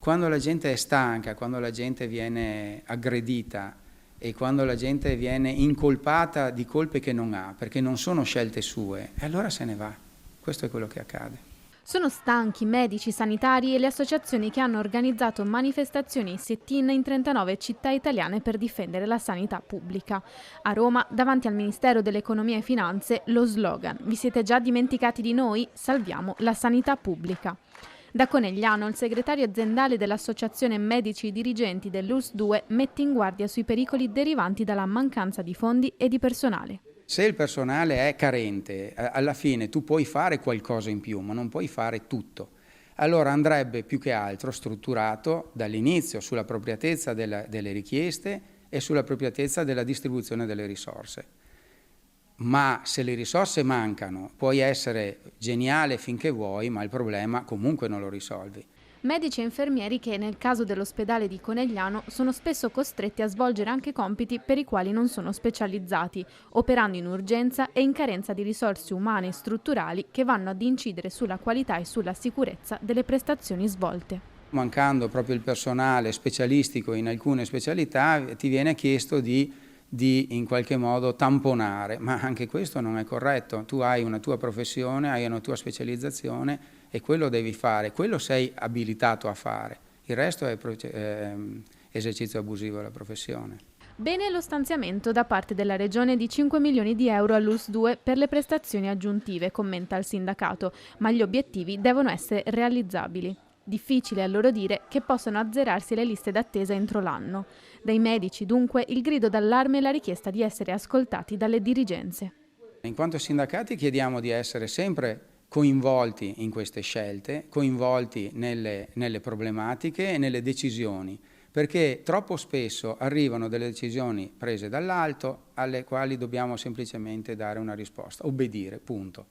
Quando la gente è stanca, quando la gente viene aggredita e quando la gente viene incolpata di colpe che non ha, perché non sono scelte sue, e allora se ne va. Questo è quello che accade. Sono stanchi medici, sanitari e le associazioni che hanno organizzato manifestazioni e sit-in in 39 città italiane per difendere la sanità pubblica. A Roma, davanti al Ministero dell'Economia e Finanze, lo slogan "Vi siete già dimenticati di noi? Salviamo la sanità pubblica". Da Conegliano, il segretario aziendale dell'Associazione Medici Dirigenti dell'ULSS 2 mette in guardia sui pericoli derivanti dalla mancanza di fondi e di personale. Se il personale è carente, alla fine tu puoi fare qualcosa in più, ma non puoi fare tutto. Allora andrebbe più che altro strutturato dall'inizio sull'appropriatezza delle richieste e sull'appropriatezza della distribuzione delle risorse. Ma se le risorse mancano, puoi essere geniale finché vuoi, ma il problema comunque non lo risolvi. Medici e infermieri che, nel caso dell'ospedale di Conegliano, sono spesso costretti a svolgere anche compiti per i quali non sono specializzati, operando in urgenza e in carenza di risorse umane e strutturali che vanno ad incidere sulla qualità e sulla sicurezza delle prestazioni svolte. Mancando proprio il personale specialistico in alcune specialità, ti viene chiesto di in qualche modo tamponare, ma anche questo non è corretto. Tu hai una tua professione, hai una tua specializzazione e quello devi fare, quello sei abilitato a fare, il resto è esercizio abusivo della professione. Bene lo stanziamento da parte della Regione di 5 milioni di euro all'ULSS 2 per le prestazioni aggiuntive, commenta il sindacato, ma gli obiettivi devono essere realizzabili. Difficile a loro dire che possano azzerarsi le liste d'attesa entro l'anno. Dai medici dunque il grido d'allarme e la richiesta di essere ascoltati dalle dirigenze. In quanto sindacati chiediamo di essere sempre coinvolti in queste scelte, coinvolti nelle problematiche e nelle decisioni, perché troppo spesso arrivano delle decisioni prese dall'alto alle quali dobbiamo semplicemente dare una risposta, obbedire, punto.